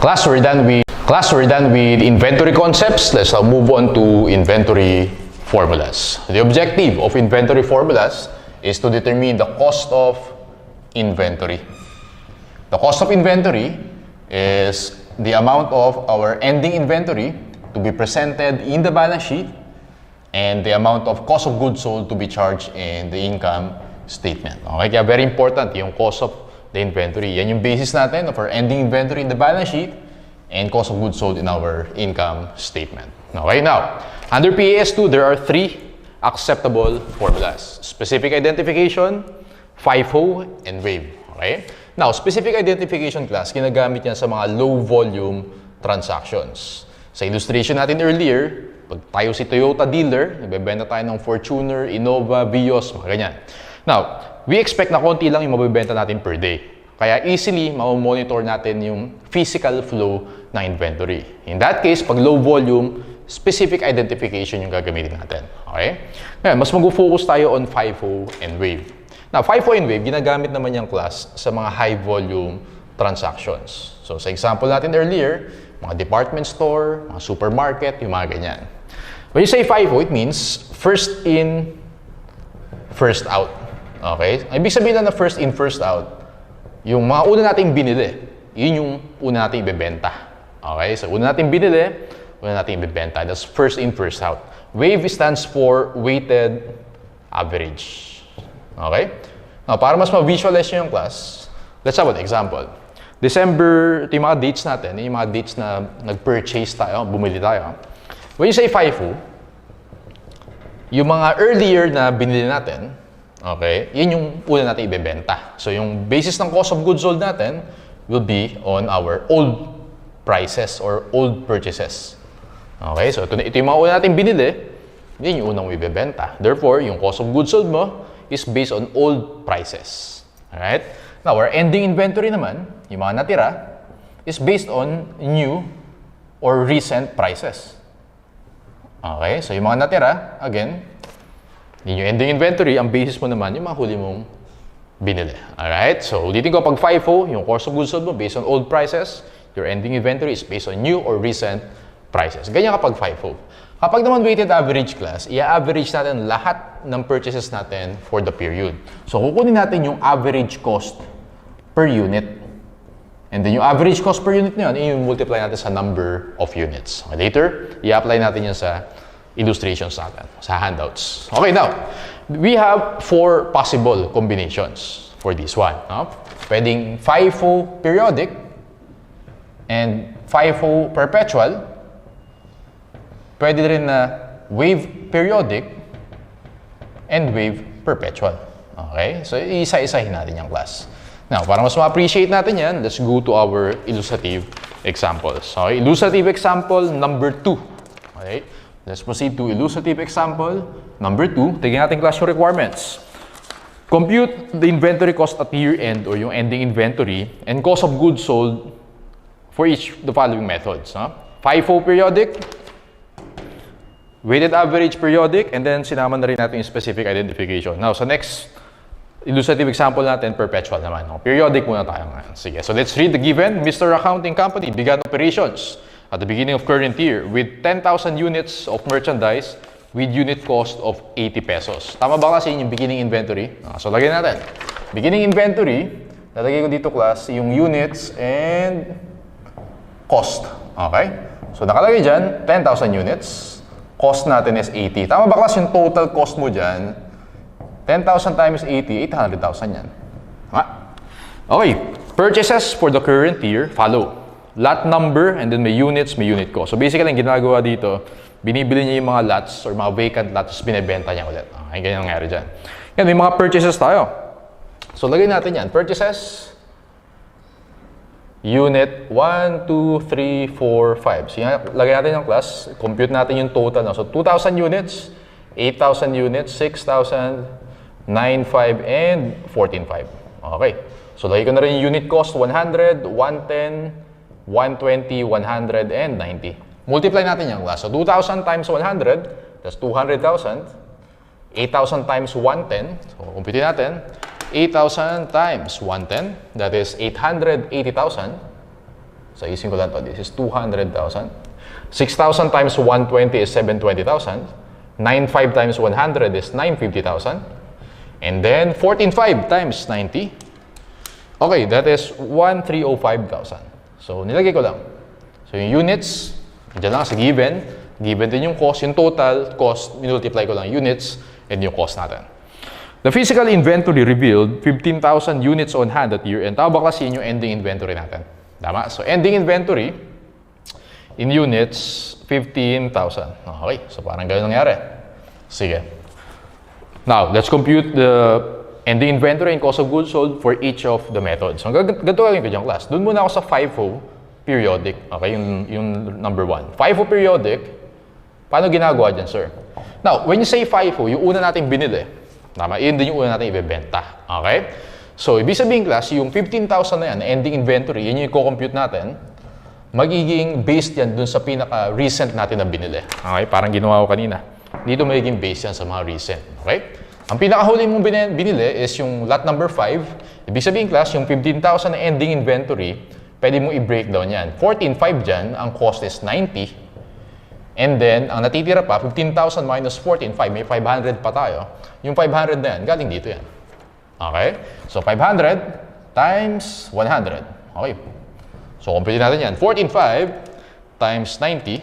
We're done with inventory concepts. Let's now move on to inventory formulas. The objective of inventory formulas is to determine the cost of inventory. The cost of inventory is the amount of our ending inventory to be presented in the balance sheet and the amount of cost of goods sold to be charged in the income statement. Okay, kaya very important yung cost of the inventory. Yan yung basis natin of our ending inventory in the balance sheet and cost of goods sold in our income statement. Okay, now, under PAS2, there are three acceptable formulas. Specific identification, FIFO, and WAVE. Okay? Now, specific identification class, ginagamit yan sa mga low volume transactions. Sa illustration natin earlier, pag tayo si Toyota dealer, nagbebenta tayo ng Fortuner, Innova, Vios, mga ganyan. Now, we expect na konti lang yung mabibenta natin per day. Kaya easily, mamonitor natin yung physical flow ng inventory. In that case, pag low volume, specific identification yung gagamitin natin. Okay? Ngayon, mas mag-focus tayo on FIFO and WAVE. Now, FIFO and WAVE, ginagamit naman yung class sa mga high volume transactions. So, sa example natin earlier, mga department store, mga supermarket, yung mga ganyan. When you say FIFO, it means first in, first out. Okay? Ibig sabihin na first in, first out, yung mga una nating binili, yun yung una nating ibebenta. Okay? So, una nating binili, una nating ibebenta. That's first in, first out. WAVE stands for weighted average. Okay? Now, para mas ma-visualize nyo yung class, let's have an example. December, ito yung mga dates natin, yung mga dates na nag-purchase tayo, bumili tayo. When you say FIFO, yung mga earlier na binili natin, okay, yun yung una natin ibebenta. So, yung basis ng cost of goods sold natin will be on our old prices or old purchases. Okay, so ito yung mga una natin binili, yun yung unang ibebenta. Therefore, yung cost of goods sold mo is based on old prices. Alright? Now, our ending inventory naman, yung mga natira, is based on new or recent prices. Okay, so yung mga natira, again, yun yung ending inventory, ang basis mo naman yung mga huli mong binili. Alright? So, ulitin ko, pag FIFO, yung cost of goods sold mo based on old prices, your ending inventory is based on new or recent prices. Ganyan kapag FIFO. Kapag naman weighted average class, i-average natin lahat ng purchases natin for the period. So, kukunin natin yung average cost per unit. And then yung average cost per unit na yun, i-multiply natin sa number of units. Later, i-apply natin yun sa illustrations natin, sa handouts. Okay, now, we have four possible combinations for this one. No? Pwedeng FIFO periodic and FIFO perpetual. Pwede rin na WAVE periodic and WAVE perpetual. Okay? So, isa-isahin natin yung class. Now, para mas ma-appreciate natin yan, let's go to our illustrative examples. So, illustrative example number 2. Okay? Let's proceed to illustrative example number 2. Tignan natin class yung requirements. Compute the inventory cost at year-end or yung ending inventory and cost of goods sold for each the following methods. FIFO periodic, weighted average periodic, and then sinama na rin natin yung specific identification. Now, sa next illustrative example natin, perpetual naman. Periodic muna tayo ngayon. Sige, so let's read the given. Mr. Accounting Company began operations at the beginning of current year with 10,000 units of merchandise with unit cost of 80 pesos. Tama ba kasi yung beginning inventory? So, lagyan natin. Beginning inventory, lalagay ko dito class yung units and cost. Okay? So, nakalagay dyan, 10,000 units. Cost natin is 80. Tama ba class yung total cost mo dyan? 10,000 times 80, 800,000 yan. Okay. Purchases for the current year follow. Lot number and then may units, may unit cost. So basically, ang ginagawa dito, binibili niya yung mga lots or mga vacant lots, binibenta niya ulit. Okay, ganyan nangyari dyan. Yan, may mga purchases tayo. So lagay natin yan. Purchases, unit 1, 2, 3, 4, 5. So yan, lagay natin yung class. Compute natin yung total. So 2,000 units, 8,000 units, 6,000, 9,500, and 14,500. Okay. So lagay ko na rin yung unit cost, 100, 110, 120, 100, and 90. Multiply natin yung class. So 2,000 times 100, that's 200,000. 8,000 times 110, so compute natin. 8,000 times 110, that is 880,000. So, isin ko lang to. This is 200,000. 6,000 times 120 is 720,000. 9,500 times 100 is 950,000. And then 14,500 times 90. Okay, that is 1,305,000. So, nilagay ko lang. So, yung units, dyan lang sa given. Given din yung cost. Yung total cost, minultiply ko lang units and yung cost natin. The physical inventory revealed 15,000 units on hand at year-end. Tama ba kasi yung ending inventory natin? Tama? So, ending inventory in units, 15,000. Okay, so parang gano'n nangyari. Sige. Now, let's compute the ending inventory and cost of goods sold for each of the methods. So, ganito gagawin ko dyan, class. Doon muna ako sa FIFO periodic. Okay, yung number 1. FIFO periodic, paano ginagawa dyan, sir? Now, when you say FIFO, yung una nating binili, tama, yun din yung una natin ibebenta. Okay? So, ibig sabihin, class, yung 15,000 na yan, ending inventory, yun yung i-compute natin, magiging based yan dun sa pinaka-recent natin na binili. Okay? Parang ginawa ko kanina. Dito magiging based yan sa mga recent. Okay? Ang pinakahuli mong binili is yung lot number 5. Ibig sabihin, class, yung 15,000 na ending inventory, pwede mong i-breakdown yan. 14,500 dyan, ang cost is 90. And then, ang natitira pa, 15,000 minus 14,500, may 500 pa tayo. Yung 500 na yan, galing dito yan. Okay? So, 500 times 100. Okay. So, compute natin yan. 14,500 times 90,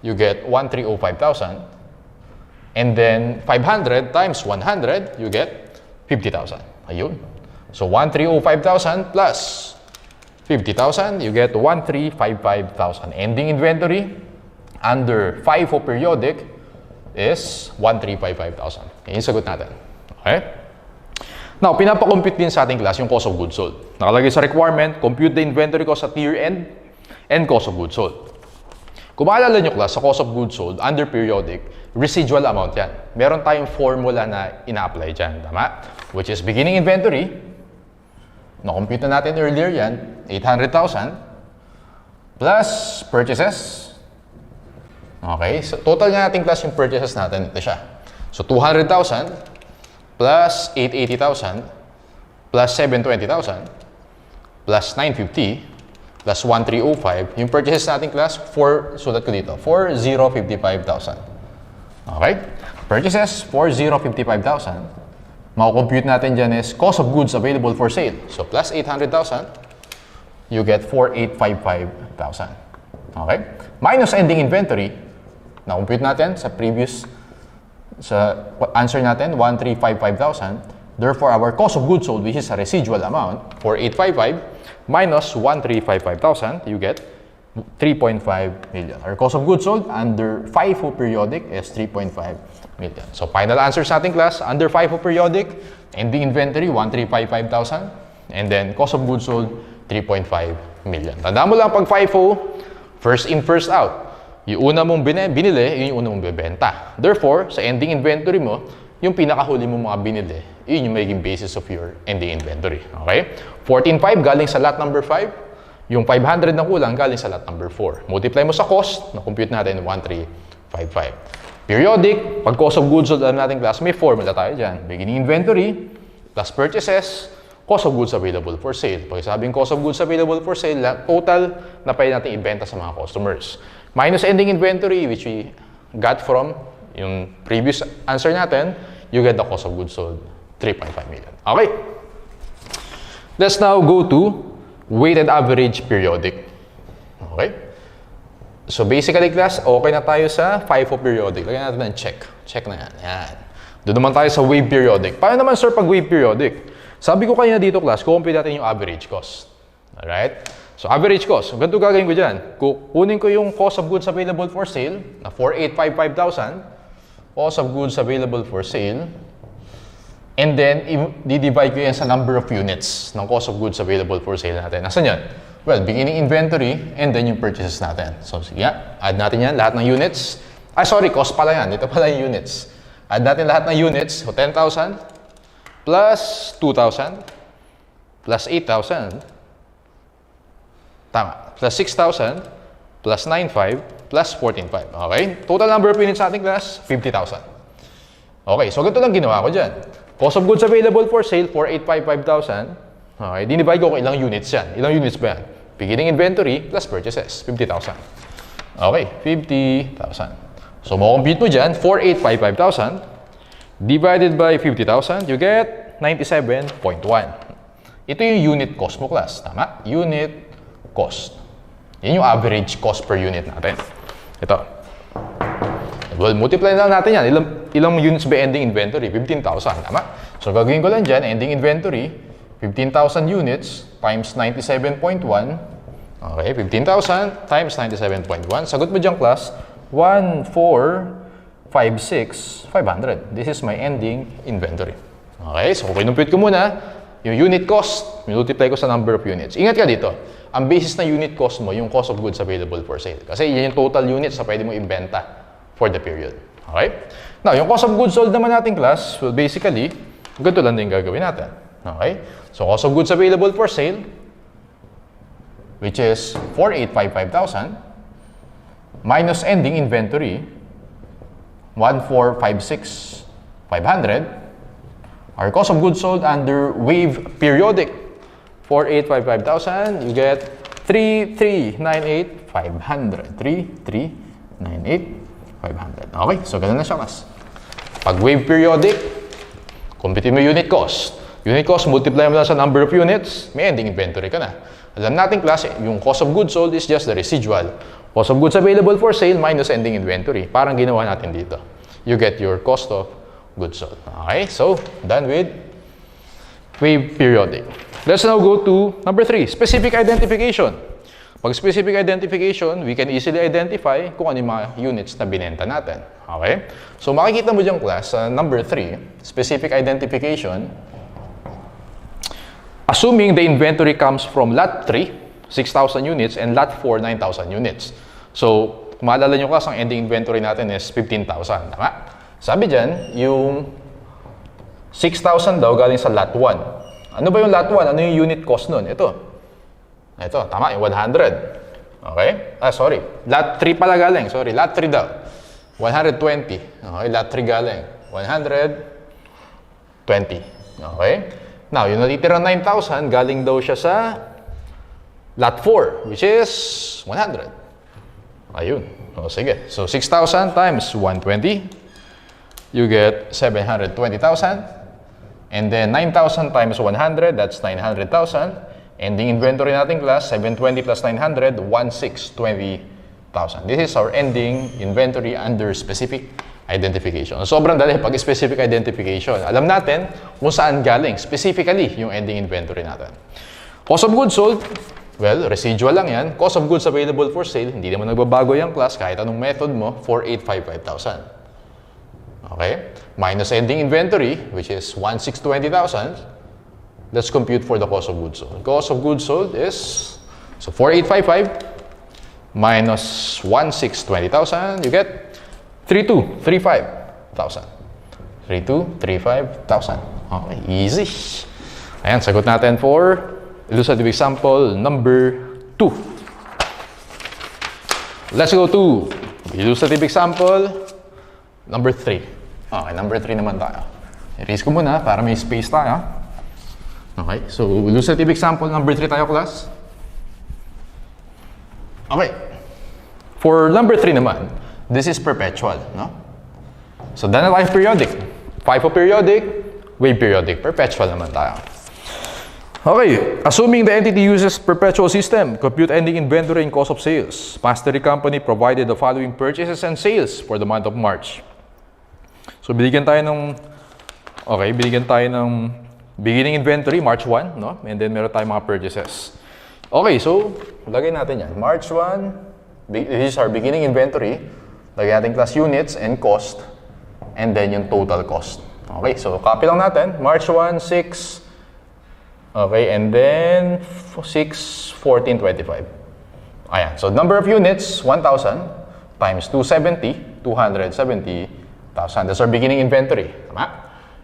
you get 1,305,000. And then, 500 times 100, you get 50,000. Ayun. So, 1,305,000 plus 50,000, you get 1,355,000. Ending inventory under FIFO periodic is 1,355,000. Yung sagot natin. Okay? Now, pinapakompute din sa ating class yung cost of goods sold. Nakalagay sa requirement, compute the inventory cost at year end and cost of goods sold. Kung maalala nyo, class, sa cost of goods sold, under periodic, residual amount yan. Meron tayong formula na ina-apply dyan. Tama? Which is beginning inventory. Na-compute na natin earlier yan, 800,000 plus purchases. Okay, so total nga natin class yung purchases natin, ito siya. So 200,000 plus 880,000 plus 720,000 plus 950 plus 1,305. Yung purchases natin class, sulat ko dito, 4,055,000. Okay, purchases, 4,055,000. Mako-compute natin dyan is cost of goods available for sale. So plus 800,000, you get 4,855,000. Okay, minus ending inventory, na-compute natin sa answer natin, 1,355,000. Therefore, our cost of goods sold, which is a residual amount, 4,855 minus 1,355,000, you get 3.5 million. Our cost of goods sold under FIFO periodic is 3.5 million. So, final answers natin, class, under FIFO periodic, ending inventory, 1,355,000, and then cost of goods sold, 3.5 million. Tandaan mo lang pag FIFO, first in, first out. Yung una mong binili, yun yung una mong bebenta. Therefore, sa ending inventory mo, yung pinakahuli mong mga binili, yun yung magiging basis of your ending inventory. Okay? 14,500 galing sa lot number 5. Yung 500 na kulang galing sa lot number 4. Multiply mo sa cost, na-compute natin 1,355. Periodic, pag cost of goods sold natin class, may formula tayo dyan. Beginning inventory plus purchases, cost of goods available for sale. Pag sabing cost of goods available for sale, total na pwede natin ibenta sa mga customers. Minus ending inventory, which we got from yung previous answer natin, you get the cost of goods sold, 3.5 million. Okay. Let's now go to weighted average periodic. Okay. So basically, class, okay na tayo sa FIFO periodic. Lagyan natin ng check. Check na yan. Yan. Doon naman tayo sa wave periodic. Paano naman, sir, pag wave periodic? Sabi ko kanina dito, class, kukumpit natin yung average cost. Alright? So, average cost. Ganito gagawin ko dyan. Kukunin ko yung cost of goods available for sale na 4,855,000. Cost of goods available for sale. And then, i-divide ko yan sa number of units ng cost of goods available for sale natin. Nasaan yan? Well, beginning inventory and then yung purchases natin. So, sige, add natin yan, lahat ng units. Cost pala yan. Dito pala yung units. Add natin lahat ng units. So, 10,000 plus 2,000 plus 8,000. Tama. Plus 6,000 plus 9,500 plus 14,500. Okay? Total number of units sa ating class, 50,000. Okay. So, ganito lang ginawa ko dyan. Cost of goods available for sale, 4,855,000. Okay. Dinivide ko kung ilang units yan. Ilang units ba yan? Beginning inventory plus purchases, 50,000. Okay, 50,000. So, mo-compute mo dyan, 4855,000 divided by 50,000, you get 97.1. Ito yung unit cost mo, class. Tama? Unit cost. Yan yung average cost per unit natin. Ito. Well, multiply na natin yan. Ilang units ba ending inventory? 15,000. Tama? So, gagawin ko lang dyan, ending inventory, 15,000 units times 97.1. Okay, 15,000 times 97.1. Sagot mo dyan, class, 1,456,500. This is my ending inventory. Okay, so kinumpute ko muna yung unit cost, multiply ko sa number of units. Ingat ka dito, ang basis na unit cost mo, yung cost of goods available for sale. Kasi yan yung total units na pwede mo ibenta for the period. Okay? Now, yung cost of goods sold naman natin, class, well, basically, ganito lang din gagawin natin. Okay? So, cost of goods available for sale, which is 4855,000, minus ending inventory, 1,456,500. Our cost of goods sold under wave periodic, 4855,000, you get 3398,500. 3398,500. Okay, so ganun na siya, class. Pag wave periodic, compute mo unit cost. Unit cost, multiply mo lang sa number of units, may ending inventory ka na. Alam natin, class, yung cost of goods sold is just the residual. Cost of goods available for sale minus ending inventory. Parang ginawa natin dito. You get your cost of goods sold. Okay, so done with wave periodic. Let's now go to number 3, specific identification. Pag specific identification, we can easily identify kung ano yung mga units na binenta natin. Okay? So makikita mo dyan, class, number 3, specific identification. Assuming the inventory comes from lot 3, 6,000 units, and lot 4, 9,000 units. So, kung maalala nyo, class, ang ending inventory natin is 15,000. Tama? Sabi dyan, yung 6,000 daw galing sa lot 1. Ano ba yung lot 1? Ano yung unit cost nun? Ito, tama, yung 100. Okay? Sorry. Lot 3 pala galing. Sorry, lot 3 daw. 120. Okay, lot 3 galing. 120. Okay? Now, yung natitira 9,000, galing daw siya sa lot 4, which is 100. Ayun. O, sige. So, 6,000 times 120, you get 720,000. And then, 9,000 times 100, that's 900,000. Ending inventory natin, class, 720 plus 900, 1,620,000. This is our ending inventory under specific identification. Sobrang dali pag specific identification. Alam natin kung saan galing, specifically, yung ending inventory natin. Cost of goods sold, well, residual lang yan. Cost of goods available for sale, hindi naman nagbabago yung class, kahit anong method mo, 4,855,000. Okay? Minus ending inventory, which is 1,620,000. Let's compute for the cost of goods sold. Cost of goods sold is, so 4,855 minus 1,620,000, you get 32,35,000. 32,35,000. Okay, easy. Ayan, sagot natin for illustrative example number 2. Let's go to illustrative example number 3. Okay, number 3 naman tayo. I-erase ko muna para may space tayo. Okay, so illustrative example number 3 tayo, class. Okay. For number 3 naman, this is perpetual, no? So, done na tayo periodic. FIFO periodic, wave periodic, perpetual naman tayo. Okay, assuming the entity uses perpetual system, compute ending inventory and cost of sales. Mastery company provided the following purchases and sales for the month of March. So, binigyan tayo ng beginning inventory, March 1, no? And then meron tayong mga purchases. Okay, so, lagay natin yan. March 1, this is our beginning inventory. Lagyan natin class units and cost, and then yung total cost. Okay, so copy lang natin. March 1, 6, okay, and then 6, 14, 25. Ayan, so number of units, 1,000 times 270, 270,000. That's our beginning inventory. Tama?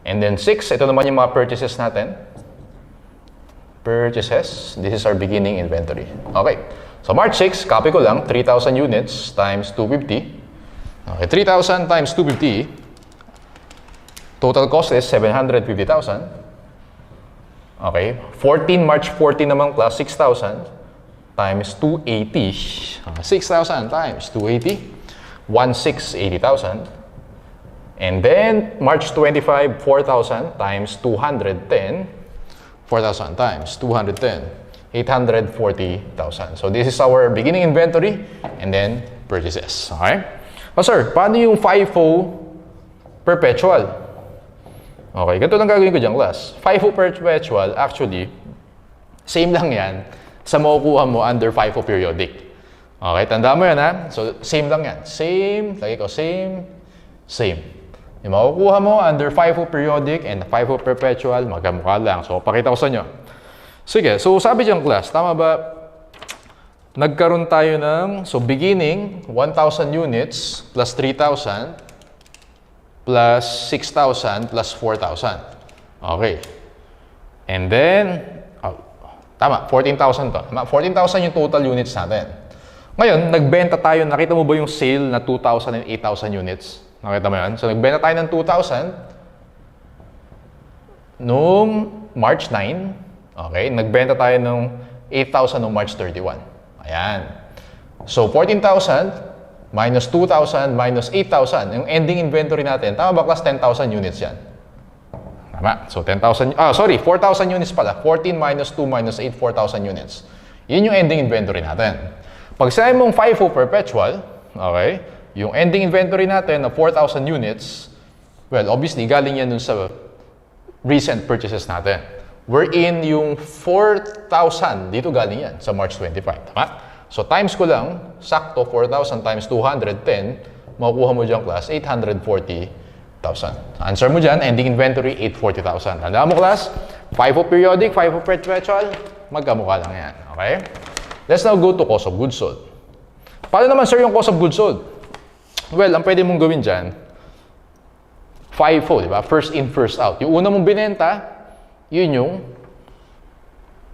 And then 6, ito naman yung mga purchases natin. Purchases, this is our beginning inventory. Okay, so March 6, copy ko lang, 3,000 units times 250. Okay, 3,000 times 250, total cost is 750,000. Okay, March 14 naman, class, 6,000 times 280. 6,000 times 280. 1,680,000. And then, March 25, 4,000 times 210. 4,000 times 210. 840,000. So, this is our beginning inventory and then purchases. Okay? Oh, sir, paano yung FIFO perpetual? Okay, ganito lang gagawin ko dyan, class. FIFO perpetual, actually, same lang yan sa makukuha mo under FIFO periodic. Okay, tandaan mo yan, ha? So, same lang yan. Same, lagi ko, same. Yung makukuha mo under FIFO periodic and FIFO perpetual, magkamukha lang. So, pakita ko sa inyo. Sige, so sabi dyan, class, tama ba? Nagkaroon tayo ng, so beginning, 1,000 units plus 3,000 plus 6,000 plus 4,000. Okay. And then, tama, 14,000 to. 14,000 yung total units natin. Ngayon, nagbenta tayo, nakita mo ba yung sale na 2,000 and 8,000 units? Nakita mo yan? So, nagbenta tayo ng 2,000 noong March 9. Okay, nagbenta tayo ng 8,000 noong March 31. Ayan. So, 14,000 minus 2,000 minus 8,000. Yung ending inventory natin, tama ba class? 10,000 units yan. Tama. So, 10,000, 4,000 units pala. 14 minus 2 minus 8, 4,000 units. Yun yung ending inventory natin. Pag sinabi mong FIFO perpetual, okay, yung ending inventory natin na 4,000 units, well, obviously, galing yan dun sa recent purchases natin. Wherein yung 4,000, dito galing yan sa March 25. Tama? So, times ko lang, sakto, 4,000 times 210, makukuha mo dyan, class, 840,000. Answer mo dyan, ending inventory, 840,000. Tandaan mo, class, FIFO periodic, FIFO perpetual, magkamukha lang yan. Okay? Let's now go to cost of goods sold. Paano naman, sir, yung cost of goods sold? Well, ang pwede mong gawin dyan, FIFO, di ba? First in, first out. Yung una mong binenta, yun yung,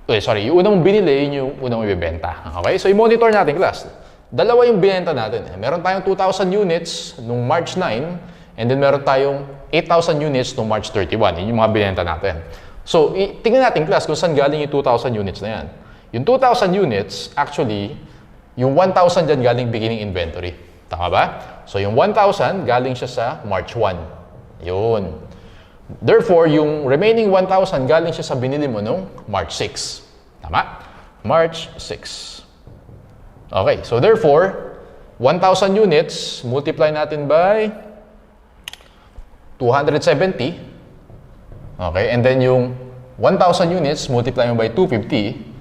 yung una mong binili, yun yung una mong ibibenta. Okay? So, i-monitor natin, class. Dalawa yung binenta natin. Meron tayong 2,000 units nung March 9, and then meron tayong 8,000 units nung March 31. Yun yung mga binenta natin. So, tingnan natin, class, kung saan galing yung 2,000 units na yan. Yung 2,000 units, actually, yung 1,000 dyan galing beginning inventory. Tama ba? So, yung 1,000 galing siya sa March 1. Yun. Therefore, yung remaining 1,000 galing siya sa binili mo nung March 6. Tama? March 6. Okay, so therefore, 1,000 units, multiply natin by 270. Okay, and then yung 1,000 units, multiply mo by 250.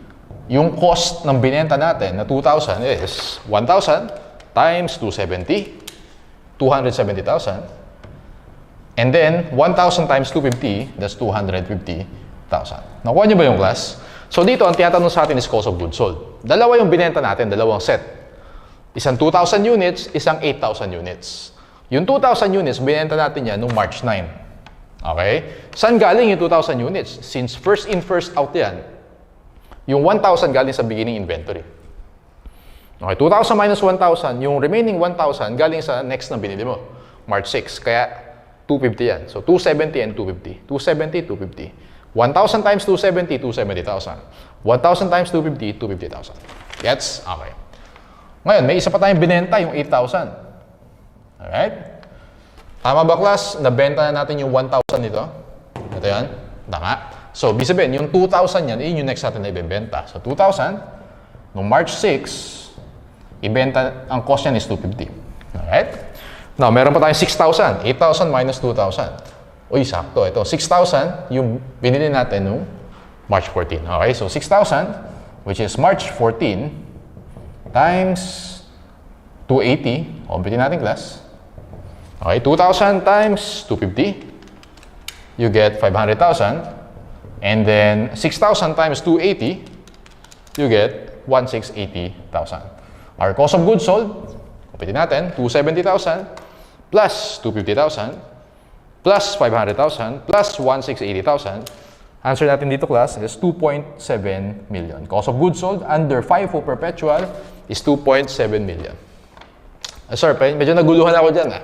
Yung cost ng binenta natin na 2,000 is 1,000 times 270, 270,000. And then, 1,000 times 250, that's 250,000. Nakuha niyo ba yung class? So dito, ang tinatanong sa atin is cost of goods sold. Dalawa yung binenta natin, dalawang set. Isang 2,000 units, isang 8,000 units. Yung 2,000 units, binenta natin yan noong March 9. Okay? Saan galing yung 2,000 units? Since first in, first out yan, yung 1,000 galing sa beginning inventory. Okay, 2,000 minus 1,000, yung remaining 1,000 galing sa next na binili mo, March 6. Kaya, 250 yan. So, 270 and 250. 270, 250. 1,000 times 270, 270,000. 1,000 times 250, 250,000. Gets? Okay. Ngayon, may isa pa tayong binenta, yung 8,000. Alright? Tama ba, class? Nabenta na natin yung 1,000 nito. Ito yan. Tama. So, ibig sabihin, yung 2,000 yan, yun yung next natin na ibibenta. So, 2,000, noong March 6, ibenta, ang cost yan is 250. Alright? Now, meron pa tayong 6,000. 8,000 minus 2,000. Uy, sakto. Ito, 6,000 yung binili natin noong March 14. Okay, so 6,000, which is March 14, times 280. Ombitin natin, class. Okay, 2,000 times 250. You get 500,000. And then, 6,000 times 280, you get 1,680,000. Our cost of goods sold, ombitin natin, 270,000. Plus 250,000, plus 500,000, plus 1,680,000. Answer natin dito, class, is 2.7 million. Cost of goods sold under FIFO perpetual is 2.7 million. Sir, medyo naguluhan ako dyan.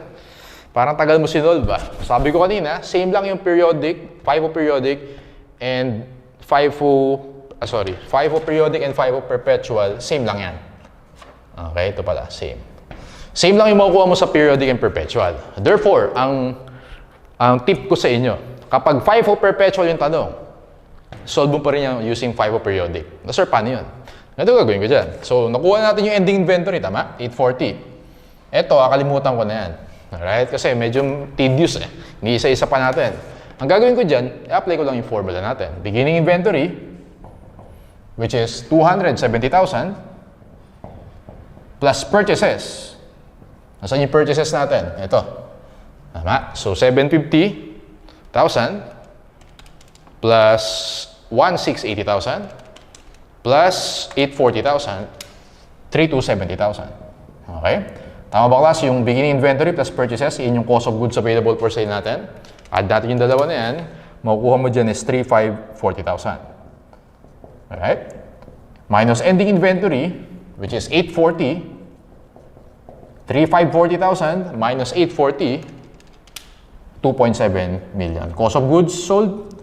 Parang tagal mo sinolve ba? Sabi ko kanina, same lang yung periodic, FIFO periodic, and FIFO FIFO periodic and FIFO perpetual, same lang yan. Okay, ito pala, same. Same lang yung makukuha mo sa periodic and perpetual. Therefore, ang tip ko sa inyo, kapag FIFO perpetual yung tanong, solve mo pa rin yan using FIFO periodic. Na sir, paano yun? Ito gagawin ko dyan. So, nakuha natin yung ending inventory, tama? 840. Ito, kakalimutan ko na yan. Alright? Kasi medyo tedious eh. Ni-isa-isa pa natin. Ang gagawin ko dyan, i-apply ko lang yung formula natin. Beginning inventory, which is 270,000 plus purchases. Nasaan yung purchases natin? Ito. Tama? So, 750,000 plus 1,680,000 plus 840,000, 3,270,000. Okay? Tama ba class? Yung beginning inventory plus purchases, yun yung cost of goods available for sale natin. Add natin yung dalawa na yan, makukuha mo dyan is 3,540,000. Alright? Minus ending inventory, which is 840, 3,540,000 minus 840, 2.7 million. Cost of goods sold,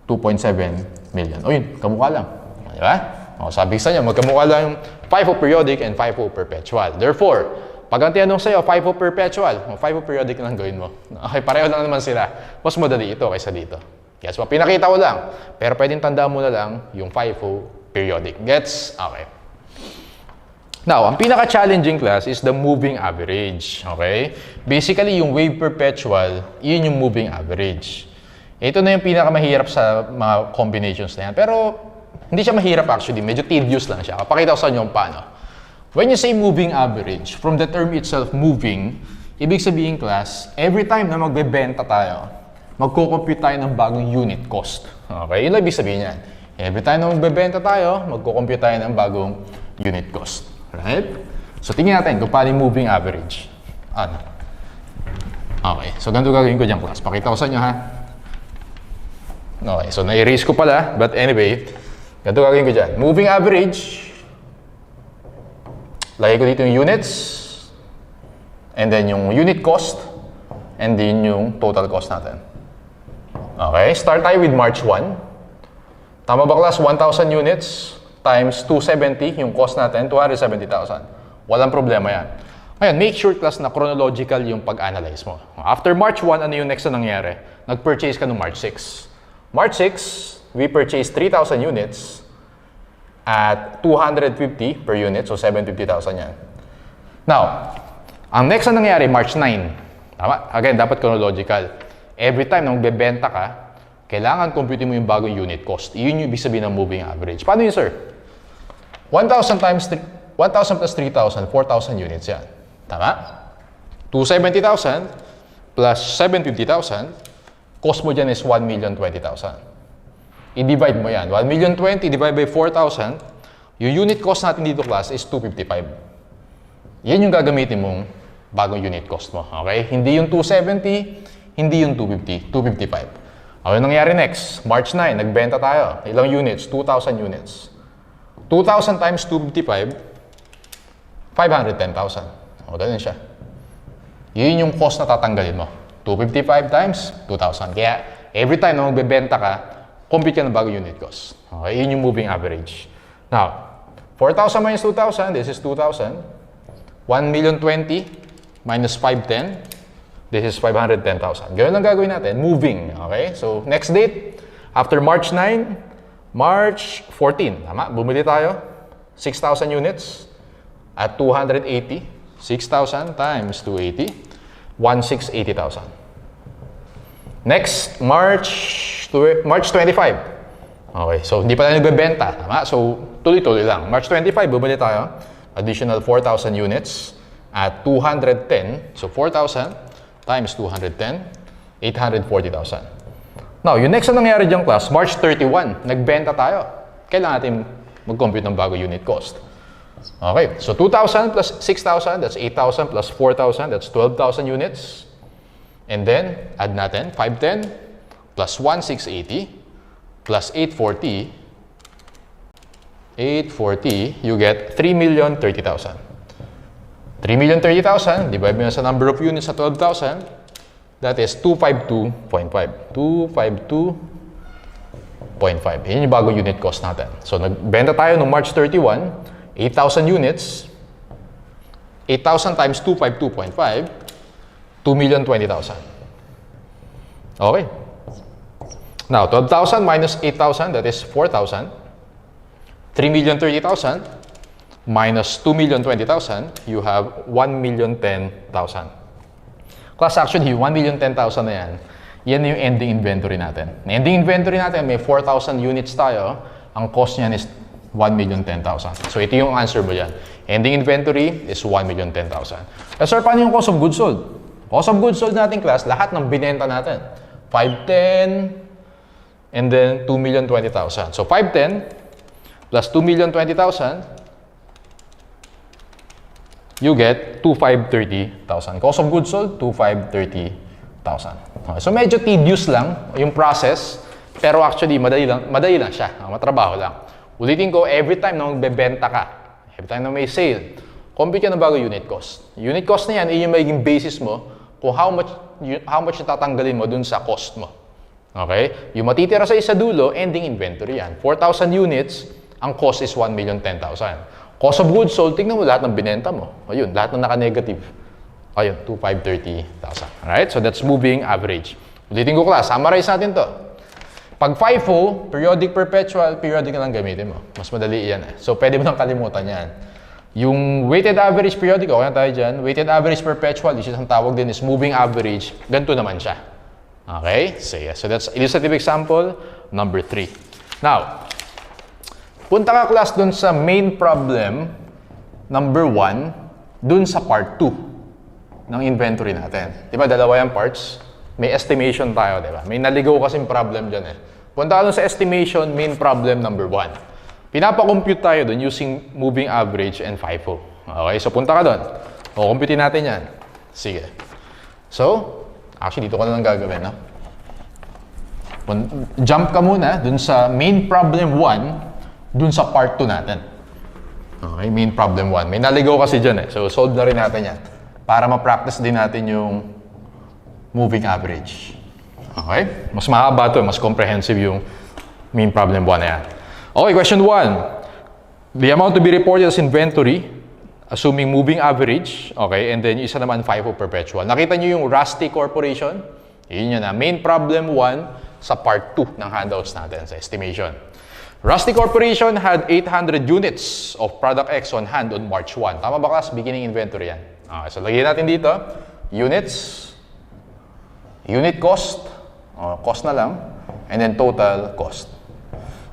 2.7 million. O yun, kamukha lang. Diba? O, sabi sa inyo, magkamukha lang yung FIFO periodic and FIFO perpetual. Therefore, pag ang tinanong sa'yo, FIFO perpetual, o FIFO periodic lang gawin mo. Okay, pareho lang naman sila. Mas madali ito kaysa dito. Gets mo? Pinakita ko lang. Pero pwedeng tandaan mo na lang yung FIFO periodic. Gets? Okay. Now, ang pinaka-challenging class is the moving average. Okay? Basically, yung wave perpetual, yun yung moving average. Ito na yung pinakamahirap sa mga combinations na yan. Pero, hindi siya mahirap actually. Medyo tedious lang siya. Papakita ko sa inyo kung paano. When you say moving average, from the term itself, moving, ibig sabihin class, every time na magbebenta tayo, magko-compute tayo ng bagong unit cost. Okay? Yun lang ibig sabihin yan. Every time na magbebenta tayo, magko-compute tayo ng bagong unit cost. Right? So, tingnan natin kung paano yung moving average. Ano? Okay. So, ganito gagawin ko dyan class. Pakita ko sa inyo ha. Okay. So, na-erase ko pala. But anyway, ganito gagawin ko dyan. Moving average. Lagay ko dito yung units. And then yung unit cost. And then yung total cost natin. Okay. Start tayo with March 1. Tama ba class? 1,000 units times 270. Yung cost natin, 270,000. Walang problema yan. Ngayon, make sure class na chronological yung pag-analyze mo. After March 1, ano yung next na nangyari? Nag-purchase ka noong March 6. March 6, we purchased 3,000 units at 250 per unit, so 750,000 yan. Now, ang next na nangyari, March 9. Tama? Again, dapat chronological. Every time na magbebenta ka, kailangan compute mo yung bagong unit cost. Iyon yung ibig sabihin ng moving average. Paano yun, sir? 1,000 plus 3,000, 4,000 units yan. Tama? 270,000 plus 750,000, cost mo dyan is 1,020,000. I-divide mo yan. 1,020,000 divided by 4,000, yung unit cost natin dito class is 255. Yan yung gagamitin mong bagong unit cost mo. Okay? Hindi yung 270, hindi yung 250, 255. Ano nangyari next? March 9, nagbenta tayo. Ilang units? 2,000 units. 2,000 times 255, 510,000. O, ganun siya. Yun yung cost na tatanggalin mo. 255 times 2,000. Kaya, every time na magbebenta ka, compute ka ng bagong unit cost. Okay, yun yung moving average. Now, 4,000 minus 2,000, this is 2,000. 1,020,000 minus 510, this is 510,000. Ganun lang gagawin natin, moving. Okay, so next date, after March 9, March 14, tama? Bumili tayo, 6,000 units at 280. 6,000 times 280, 1,680,000. Next, March 25. Okay, so hindi pa tayo nagbebenta, tama? So, tuloy-tuloy lang. March 25, bumili tayo, additional 4,000 units at 210. So, 4,000 times 210, 840,000. Now, yung next na nangyari dyan class, March 31, nagbenta tayo. Kailangan natin mag-compute ng bago unit cost. Okay, so 2,000 plus 6,000, that's 8,000 plus 4,000, that's 12,000 units. And then, add natin, 510 plus 1,680 plus 840, you get 3,030,000. 3,030,000, divide mo sa number of units sa 12,000, that is 252.5. 252.5. Yun yung bagong unit cost natin. So, nagbenta tayo noong March 31, 8,000 units. 8,000 times 252.5, 2,020,000. Okay. Now, 12,000 minus 8,000, that is 4,000. 3,030,000 minus 2,020,000, you have 1,010,000. Class, actually, 1,010,000 na yan. Yan yung ending inventory natin. Na ending inventory natin, may 4,000 units tayo. Ang cost niyan is 1,010,000. So, ito yung answer mo dyan. Ending inventory is 1,010,000. Sir, paano yung cost of goods sold? Cost of goods sold natin, class, lahat ng binenta natin. 510, and then 2,020,000. So, 510 plus 2,020,000, you get 2,530,000. Cost of goods sold, 2,530,000. Okay, so, medyo tedious lang yung process, pero actually, madali lang siya. Matrabaho lang. Ulitin ko, every time na magbebenta ka, every time na may sale, compute ka ng bago unit cost. Unit cost na yan, yung magiging basis mo kung how much yung tatanggalin mo dun sa cost mo. Okay? Yung matitira sa isa dulo, ending inventory yan. 4,000 units, ang cost is 1,010,000. Cost of goods sold, tingnan mo lahat ng binenta mo. Ayun, lahat ng naka-negative. Ayun, 2,530,000. Alright? So that's moving average. Ulitin ko, class. Summarize natin to. Pag FIFO, periodic perpetual, periodic na lang gamitin mo. Mas madali yan eh. So, pwede mo nang kalimutan yan. Yung weighted average periodic, okay na tayo dyan. Weighted average perpetual, which is ang tawag din is moving average. Ganito naman siya. Okay? So that's illustrative example number 3. Now, punta ka, class, dun sa main problem number 1, dun sa part 2 ng inventory natin. Di ba, dalawa yung parts? May estimation tayo, di ba? May naligaw kasing problem dyan eh. Punta ka dun sa estimation, main problem number 1. Pinapakompute tayo dun using moving average and FIFO. Okay, so punta ka dun. O, compute natin yan. Sige. So, actually, dito ko na lang gagawin, no? Jump ka muna dun sa main problem 1, dun sa part 2 natin. Okay, main problem 1. May naligaw kasi dyan eh. So, solve na rin natin yan. Para ma-practice din natin yung moving average. Okay? Mas mahaba to, mas comprehensive yung main problem 1 na yan. Okay, question 1. The amount to be reported as inventory, assuming moving average, okay, and then yung isa naman FIFO perpetual. Nakita nyo yung Rusty Corporation? Yun yun na. Main problem 1 sa part 2 ng handouts natin sa estimation. Rusty Corporation had 800 units of product X on hand on March 1. Tama ba, class? Beginning inventory yan. Okay, so lagyan natin dito, units, unit cost, cost na lang, and then total cost.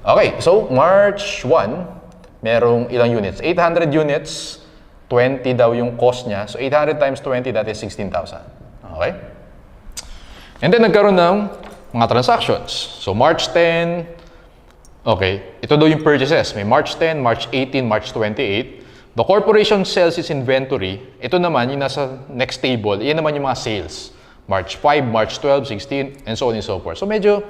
Okay, so March 1, merong ilang units? 800 units, 20 daw yung cost niya. So 800 times 20, that is 16,000. Okay? And then nagkaroon ng mga transactions. So March 10, okay, ito daw yung purchases. May March 10, March 18, March 28. The corporation sells its inventory. Ito naman, yung nasa next table, yan naman yung mga sales. March 5, March 12, 16, and so on and so forth. So medyo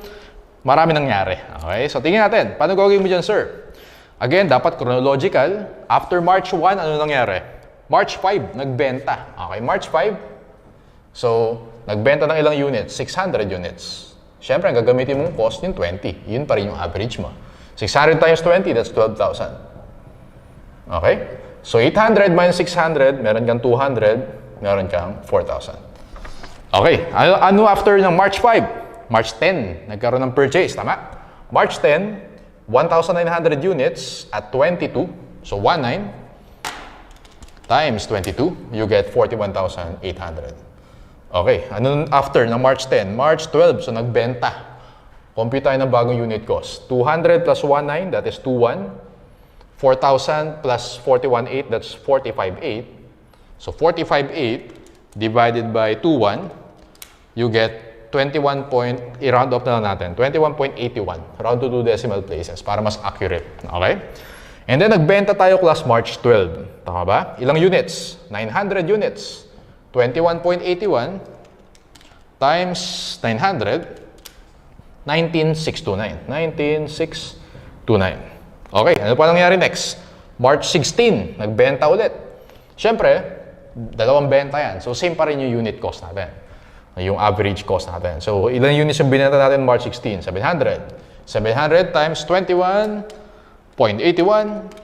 marami nangyari. Okay? So tingnan natin. Paano gagawin mo dyan, sir? Again, dapat chronological. After March 1, ano nangyari? March 5, nagbenta. Okay, March 5. So, nagbenta ng ilang units? 600 units. Siyempre, ang gagamitin mong cost yung 20. Yun pa rin yung average mo. 600 times 20, that's 12,000. Okay? So, 800 minus 600, meron kang 200, meron kang 4,000. Okay, ano after ng March 5? March 10, nagkaroon ng purchase, tama? March 10, 1,900 units at 22, so 19 times 22, you get 41,800. Okay, ano after ng March 10? March 12, so nagbenta. Compute tayo ng bagong unit cost. 200 plus 19, that is 21. 4,000 plus 41,8, that's 45,8. So 45,8 divided by 21, you get 21 point, i-round up na lang natin, 21.81. Round to 2 decimal places para mas accurate. Okay? And then, nagbenta tayo class March 12. Tama ba? Ilang units? 900 units. 21.81 times 900, 19,629. 19,629. Okay, ano pa nangyari next? March 16, nagbenta ulit. Siyempre, dalawang benta yan. So, same pa rin yung unit cost natin. Yung average cost natin. So, ilang units yung binenta natin March 16? 700. 700 times 21.81,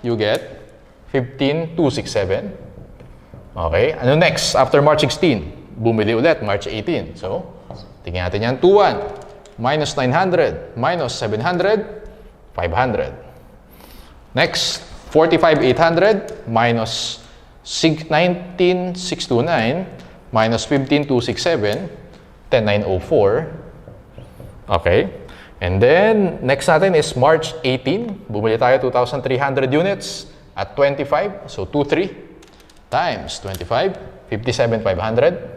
you get 15,267. Okay, ano next? After March 16, bumili ulit, March 18. So, tingnan natin yan, 21 minus 900 minus 700, 500. Next, 45,800 minus 19,629 minus 15,267, 10,904. Okay, and then next natin is March 18. Bumili tayo 2,300 units at 25. So, 23 times 25, 57,500.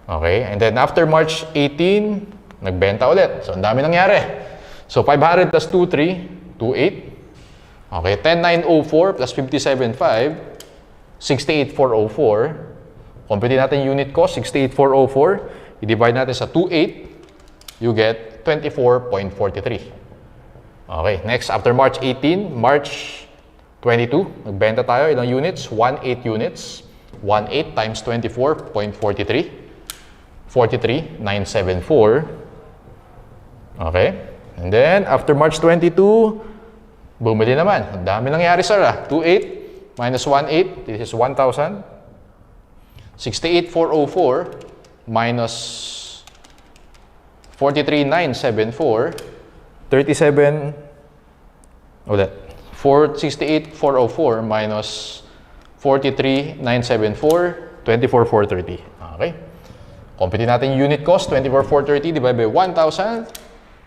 Okay, and then after March 18, nagbenta ulit. So, ang dami nangyari. So, 500 plus 23, 28. Okay, 10,904 plus 57,500, 68,404. Compute natin unit cost, 68,404. I-divide natin sa 28, you get 24.43. Okay, next, after March 18, March 22, nagbenta tayo, ilang units? 18 units. 18 times 24.43. 43,974. Okay. And then, after March 22, bumili naman. Ang dami nangyari, sir. 28 minus 18, this is 1,000. 68,404 minus 43,974. 37, ulit. 68,404 minus 43,974, 24,430. Okay. Compute natin yung unit cost, 24,430 divided by 1,000,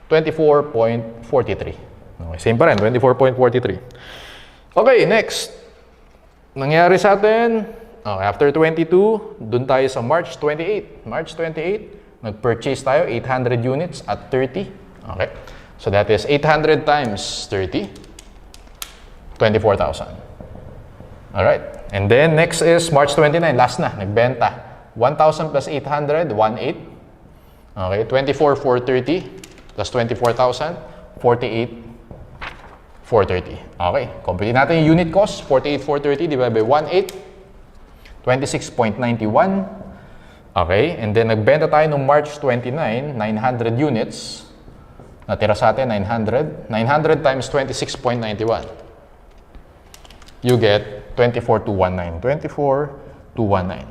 24.43. Okay, same pa rin, 24.43. Okay, next. Nangyari sa atin, okay, after 22, dun tayo sa March 28. March 28, nag-purchase tayo 800 units at 30. Okay. So that is 800 times 30. 24,000. Alright. And then, next is March 29. Last na. Nagbenta. 1,000 plus 800, 1,800. Okay. 24,430 plus 24,000, 48,430. Okay. Complete natin yung unit cost. 48,430 divided by 1,800, 26.91. Okay. And then, nagbenta tayo noong March 29, 900 units. Natira sa atin, 900. 900 times 26.91. You get 24,219. 24,219.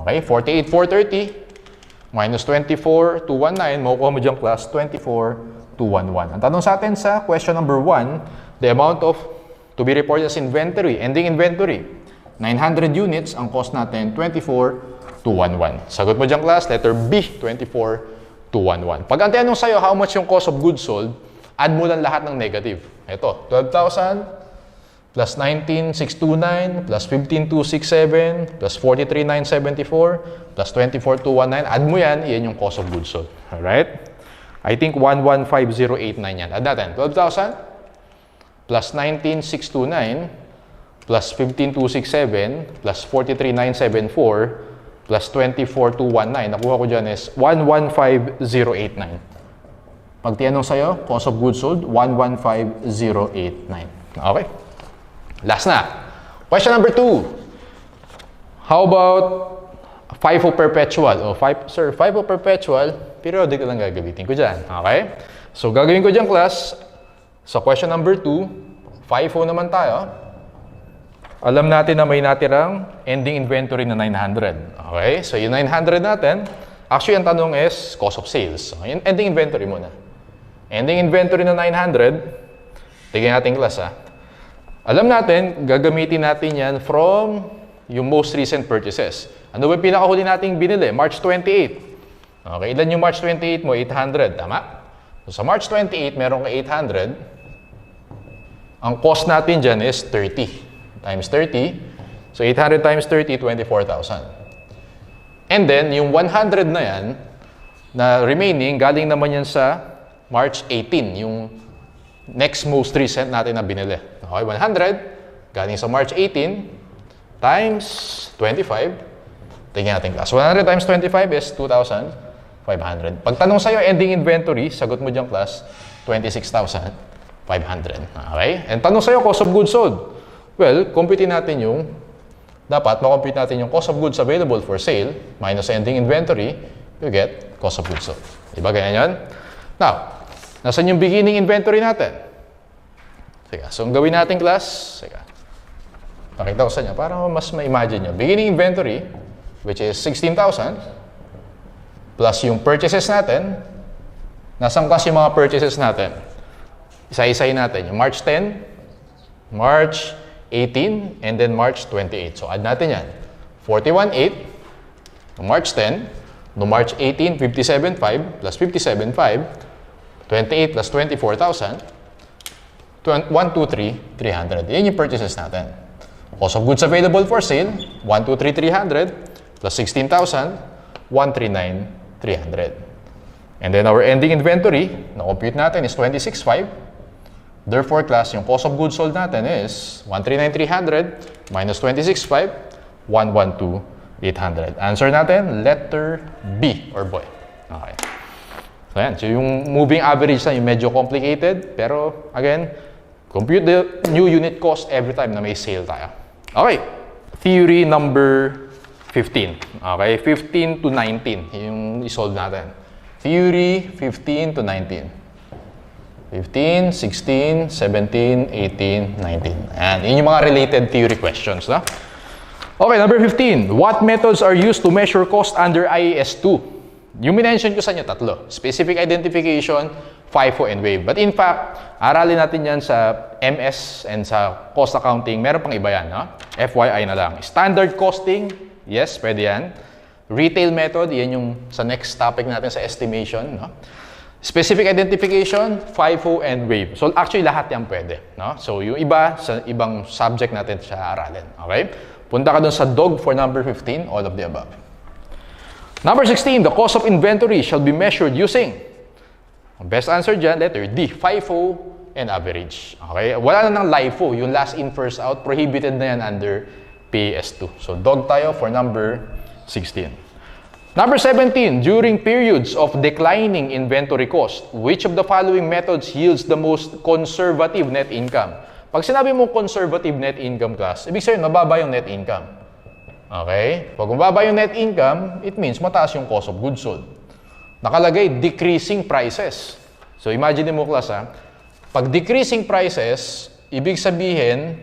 Okay, 48,430 minus 24,219, makukuha mo dyan class, 24,211. Ang tanong sa atin sa question number 1, the amount of to be reported as inventory, ending inventory, 900 units, ang cost natin, 24,211. Sagot mo dyan class, letter B, 24,211. Pag ang tinanong sa'yo, how much yung cost of goods sold, add mo lang lahat ng negative. Ito, 12,000 plus 19,629 plus 15,267 plus 43,974 plus 24,219. Add mo yan, yan yung cost of goods sold. Alright? I think 115089 yan. Add natin. 12,000 plus 19,629 plus 15,267 plus 43,974 plus 24,219. Nakuha ko dyan is 115089. Pag tinanong sa'yo, cost of goods sold, 115089. Okay? Last na. Question number 2. How about FIFO perpetual? Sir, FIFO perpetual, periodic lang gagamitin ko dyan. Okay? So, gagawin ko dyan, class, sa question number 2, FIFO naman tayo. Alam natin na may natirang ending inventory na 900. Okay? So, yung 900 natin, actually, ang tanong is cost of sales. So, yung ending inventory muna. Ending inventory na 900, tignan natin, class, Alam natin, gagamitin natin yan from yung most recent purchases. Ano ba yung pinakahuli nating binili? March 28. Okay, ilan yung March 28 mo? 800, tama? So, sa March 28, meron ka 800. Ang cost natin dyan is 30 times 30. So, 800 times 30, 24,000. And then, yung 100 na yan, na remaining, galing naman yan sa March 18, yung next most recent natin na binili. Okay, 100, galing sa March 18, times 25. Tingnan natin class. 100 times 25 is 2,500. Pag tanong sa'yo, ending inventory, sagot mo dyan class, 26,500. Okay? And tanong sa'yo, cost of goods sold. Well, compute natin yung, dapat makompute natin yung cost of goods available for sale minus ending inventory, you get cost of goods sold. Diba ganyan yan? Now, Nasaan yung beginning inventory natin? Sige, so ang gawin natin class, sige. Pakita ko sa inyo para mas ma-imagine nyo. Beginning inventory, which is 16,000, plus yung purchases natin. Nasaan kasi yung mga purchases natin? Isa-isayin natin. Yung March 10, March 18, and then March 28. So add natin yan. 41,8, no March 10, no March 18, 57,5, plus 57,5, 28 plus 24,000, 123,300. Yan yung purchases natin. Cost of goods available for sale, 123,300 plus 16,000, 139,300. And then our ending inventory, na-compute natin is 26,500. Therefore, class, yung cost of goods sold natin is 139,300 minus 26,500, 112,800. Answer natin, letter B or boy. Okay. So yan. So yung moving average na yung medyo complicated. Pero again, compute the new unit cost every time na may sale tayo. Okay. Theory number 15. Okay. 15 to 19 yung isolve natin. Theory 15 to 19. 15, 16, 17, 18, 19. And yun yung mga related theory questions. No? Okay, number 15. What methods are used to measure cost under IAS 2? Yung minention ko sa inyo, tatlo. Specific identification, FIFO, and WAVE. But in fact, aralin natin yan sa MS and sa cost accounting. Meron pang iba yan, no? FYI na lang. Standard costing, yes, pwede yan. Retail method, yan yung sa next topic natin sa estimation, no? Specific identification, FIFO, and WAVE. So actually, lahat yan pwede, no? So yung iba, sa ibang subject natin siya aralin, okay? Punta ka dun sa DOG for number 15, all of the above. Number 16, the cost of inventory shall be measured using. Best answer dyan, letter D, FIFO and average. Okay? Wala na ng LIFO, yung last in, first out, prohibited na yan under PAS2. So DOG tayo for number 16. Number 17, during periods of declining inventory cost, which of the following methods yields the most conservative net income? Pag sinabi mo conservative net income class, ibig sabihin mababa yung net income. Okay? Pag mababa yung net income, it means mataas yung cost of goods sold. Nakalagay, decreasing prices. So, imagine mo, class, ha? Pag decreasing prices, ibig sabihin,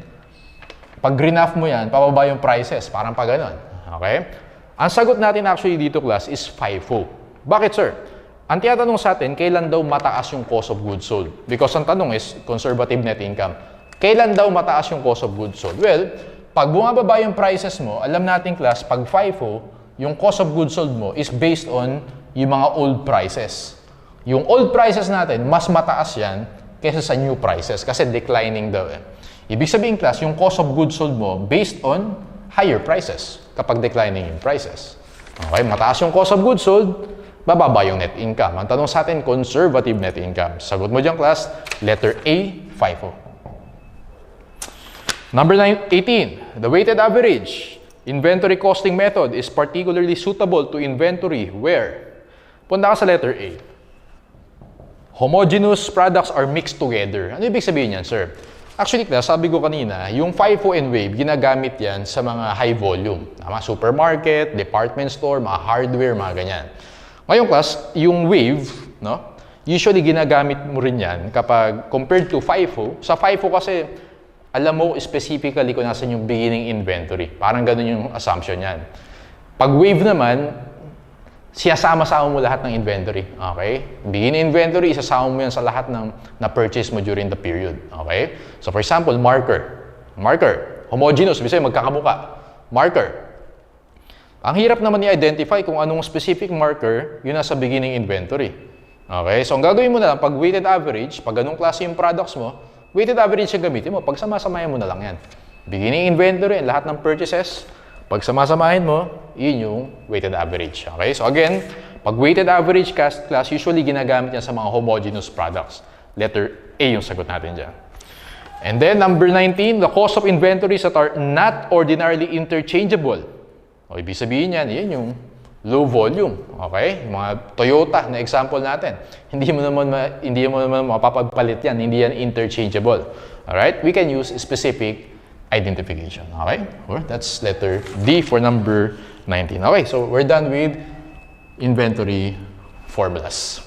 pag graph mo yan, pababa yung prices. Parang pa ganun. Okay? Ang sagot natin actually dito, class, is FIFO. Bakit, sir? Ang tinatanong sa atin, kailan daw mataas yung cost of goods sold? Because ang tanong is conservative net income. Kailan daw mataas yung cost of goods sold? Well, pag bumababa yung prices mo, alam natin, class, pag FIFO, yung cost of goods sold mo is based on yung mga old prices. Yung old prices natin, mas mataas yan kaysa sa new prices kasi declining daw eh. Ibig sabihin, class, yung cost of goods sold mo based on higher prices kapag declining yung prices. Okay, mataas yung cost of goods sold, bababa yung net income. Ang tanong sa atin, conservative net income. Sagot mo dyan, class, letter A, FIFO. Number 18, the weighted average inventory costing method is particularly suitable to inventory where? Punta ka sa letter A. Homogeneous products are mixed together. Ano ibig sabihin yan, sir? Actually, sabi ko kanina, yung FIFO and WAVE, ginagamit yan sa mga high volume. Mga supermarket, department store, mga hardware, mga ganyan. Ngayon, class, yung WAVE, no? Usually, ginagamit mo rin yan kapag compared to FIFO. Sa FIFO kasi, alam mo specifically kung nasan yung beginning inventory. Parang ganun yung assumption yan. Pag WAVE naman, siyasama-sama mo lahat ng inventory. Okay? Beginning inventory, isasama mo yan sa lahat ng na-purchase mo during the period. Okay? So for example, marker. Marker. Homogeneous. Ibig sabihin, magkakamuka. Marker. Ang hirap naman i-identify kung anong specific marker yun nasa beginning inventory. Okay? So ang gagawin mo na lang, pag weighted average, pag anong klase yung products mo, weighted average yung gamitin mo. Pag samasamahin mo na lang yan. Beginning inventory and lahat ng purchases, pag samasamahin mo, yun yung weighted average. Okay? So again, pag weighted average class, usually ginagamit yan sa mga homogeneous products. Letter A yung sagot natin dyan. And then number 19, the cost of inventories that are not ordinarily interchangeable. O, ibig sabihin yan, yan yung low volume. Okay? Yung mga Toyota na example natin. Hindi mo naman mapapagpalit yan. Hindi yan interchangeable. Alright? We can use specific identification. Okay? Or that's letter D for number 19. Okay, so we're done with inventory formulas.